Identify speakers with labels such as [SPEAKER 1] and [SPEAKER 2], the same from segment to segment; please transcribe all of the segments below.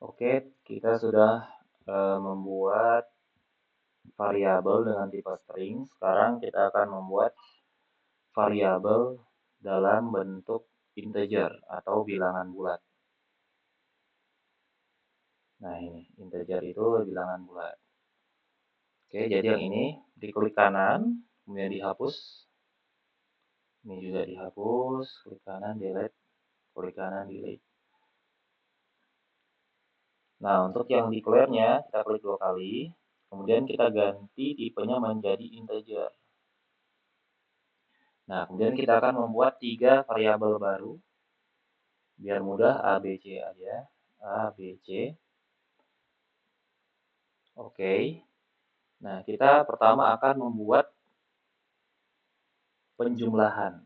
[SPEAKER 1] Oke, kita sudah membuat variabel dengan tipe string. Sekarang kita akan membuat variabel dalam bentuk integer atau bilangan bulat. Nah, ini integer itu bilangan bulat. Oke, jadi yang ini diklik kanan, kemudian dihapus. Ini juga dihapus, klik kanan, delete, klik kanan, delete. Nah, untuk yang declare-nya, kita klik 2 kali. Kemudian kita ganti tipenya menjadi integer. Nah, kemudian kita akan membuat 3 variabel baru. Biar mudah, A, B, C aja. A, B, C. Oke. Nah, kita pertama akan membuat penjumlahan.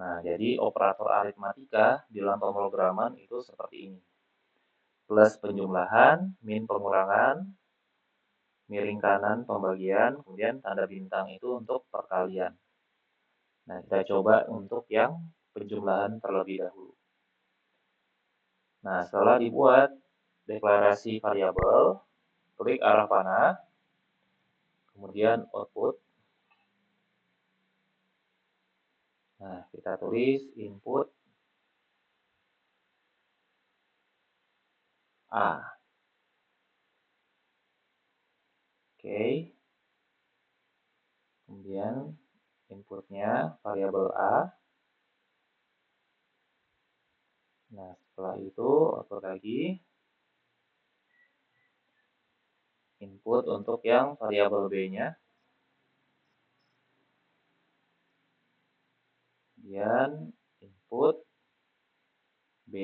[SPEAKER 1] Nah, jadi operator aritmatika di dalam pemrograman itu seperti ini. Plus penjumlahan, min pengurangan, miring kanan pembagian, kemudian tanda bintang itu untuk perkalian. Nah, kita coba untuk yang penjumlahan terlebih dahulu. Nah, setelah dibuat deklarasi variabel, klik arah panah, kemudian output. Nah, kita tulis input A. Oke. Kemudian inputnya variabel A. Nah, setelah itu output lagi. Input untuk yang variabel B-nya. Kemudian input B.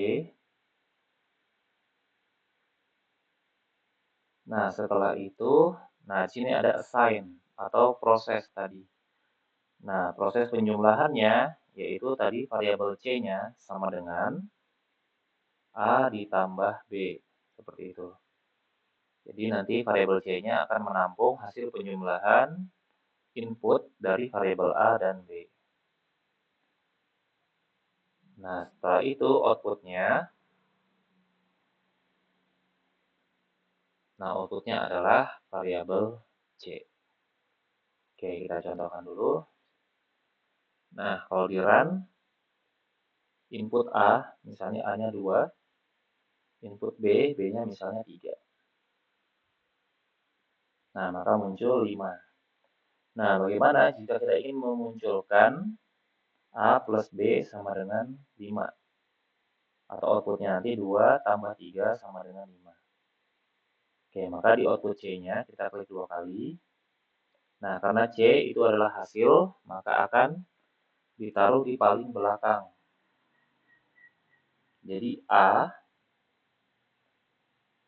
[SPEAKER 1] Nah, setelah itu, nah sini ada assign atau proses tadi. Nah, proses penjumlahannya yaitu tadi variabel C-nya sama dengan A ditambah B. Seperti itu. Jadi nanti variabel C-nya akan menampung hasil penjumlahan input dari variabel A dan B. Nah, setelah itu outputnya adalah variabel C. Oke, kita contohkan dulu. Nah, kalau di run, input A, misalnya A-nya 2, input B, B-nya misalnya 3. Nah, maka muncul 5. Nah, bagaimana jika kita ingin memunculkan A plus B sama dengan 5? Atau outputnya nanti 2 tambah 3 sama dengan 5. Oke, maka di output C-nya kita klik 2 kali. Nah, karena C itu adalah hasil, maka akan ditaruh di paling belakang. Jadi A.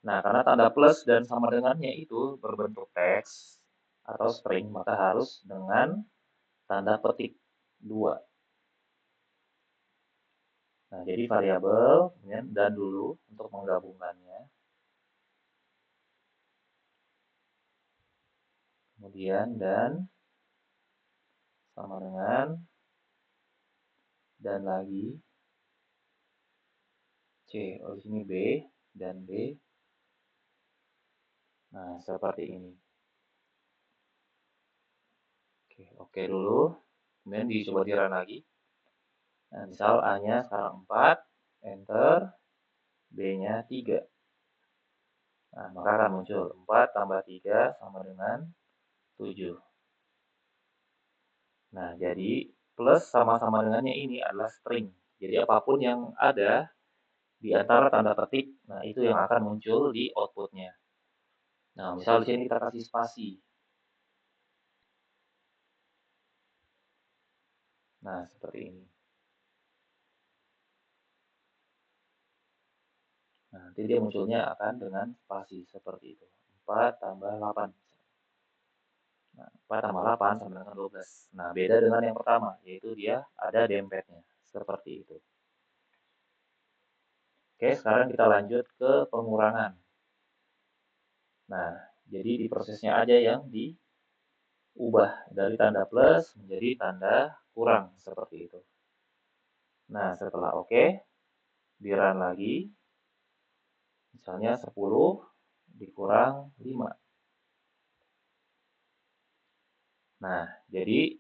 [SPEAKER 1] Nah, karena tanda plus dan sama dengannya itu berbentuk teks atau string, maka harus dengan tanda petik 2. Nah, jadi variabel dan dulu untuk menggabungkannya. Kemudian dan sama dengan dan lagi C. Oh, di sini B dan B. Nah, seperti ini. Oke dulu. Kemudian dicoba di run lagi. Nah, misal A-nya sekarang 4, enter, B-nya 3. Nah, maka akan muncul 4 tambah 3 sama dengan 7. Nah, jadi plus sama-sama dengannya ini adalah string. Jadi apapun yang ada di antara tanda petik, nah itu yang akan muncul di outputnya. Nah, misal di sini kita kasih spasi. Nah, seperti ini. Nah, nanti dia munculnya akan dengan spasi seperti itu. 4 tambah 8. Nah, 4 tambah 8 sama dengan 12. Nah, beda dengan yang pertama, yaitu dia ada dempetnya. Seperti itu. Oke, sekarang kita lanjut ke pengurangan. Nah, jadi di prosesnya aja yang diubah dari tanda plus menjadi tanda kurang, seperti itu. Nah, setelah oke, di run lagi. Misalnya 10 dikurang 5. Nah, jadi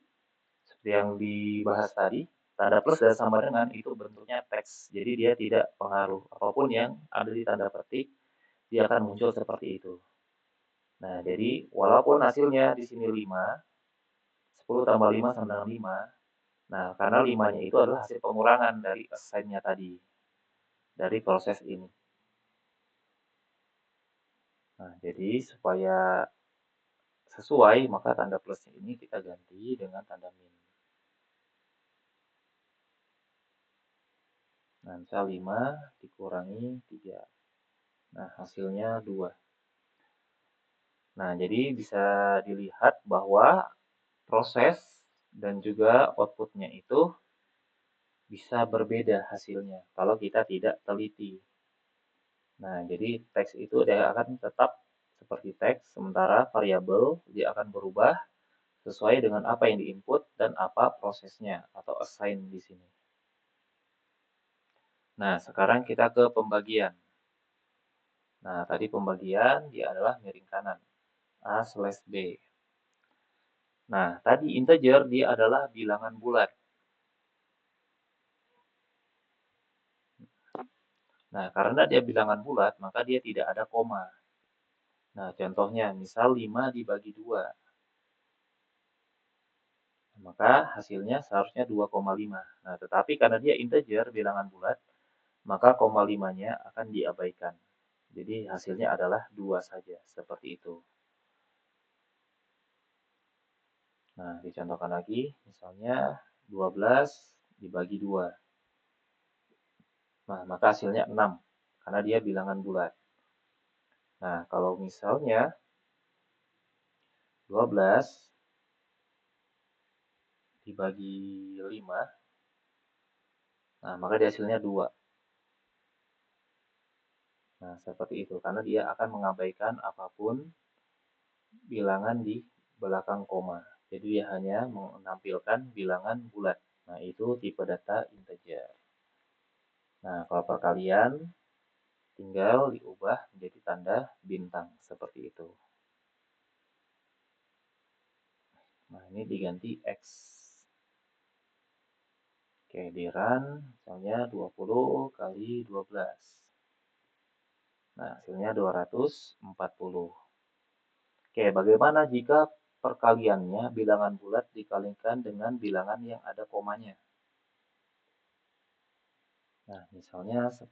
[SPEAKER 1] seperti yang dibahas tadi, tanda plus dan sama dengan itu bentuknya teks. Jadi dia tidak pengaruh apapun yang ada di tanda petik, dia akan muncul seperti itu. Nah, jadi walaupun hasilnya di sini 5, 10 tambah 5 sama dengan 5. Nah, karena 5-nya itu adalah hasil pengurangan dari assign-nya tadi, dari proses ini. Nah, jadi supaya sesuai, maka tanda plusnya ini kita ganti dengan tanda min. Nah, misal 5 dikurangi 3. Nah, hasilnya 2. Nah, jadi bisa dilihat bahwa proses dan juga outputnya itu bisa berbeda hasilnya kalau kita tidak teliti. Nah, jadi teks itu dia akan tetap seperti teks, sementara variabel dia akan berubah sesuai dengan apa yang diinput dan apa prosesnya atau assign di sini. Nah, sekarang kita ke pembagian. Nah, tadi pembagian dia adalah miring kanan, A/B. Nah, tadi integer dia adalah bilangan bulat. Nah, karena dia bilangan bulat, maka dia tidak ada koma. Nah, contohnya, misal 5 dibagi 2. Maka hasilnya seharusnya 2,5. Nah, tetapi karena dia integer, bilangan bulat, maka koma 5-nya akan diabaikan. Jadi hasilnya adalah 2 saja, seperti itu. Nah, dicontohkan lagi, misalnya 12 dibagi 2. Nah, maka hasilnya 6, karena dia bilangan bulat. Nah, kalau misalnya 12 dibagi 5, nah maka dia hasilnya 2. Nah, seperti itu, karena dia akan mengabaikan apapun bilangan di belakang koma. Jadi dia hanya menampilkan bilangan bulat. Nah, itu tipe data integer. Nah, kalau perkalian tinggal diubah menjadi tanda bintang seperti itu. Nah, ini diganti X. Oke, di run misalnya 20 kali 12. Nah, hasilnya 240. Oke, bagaimana jika perkaliannya bilangan bulat dikalikan dengan bilangan yang ada komanya? Nah, misalnya 10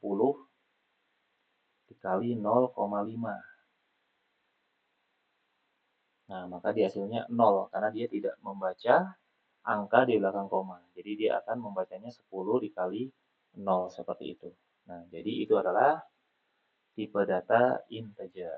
[SPEAKER 1] dikali 0,5. Nah, maka di hasilnya 0 karena dia tidak membaca angka di belakang koma. Jadi dia akan membacanya 10 dikali 0 seperti itu. Nah, jadi itu adalah tipe data integer.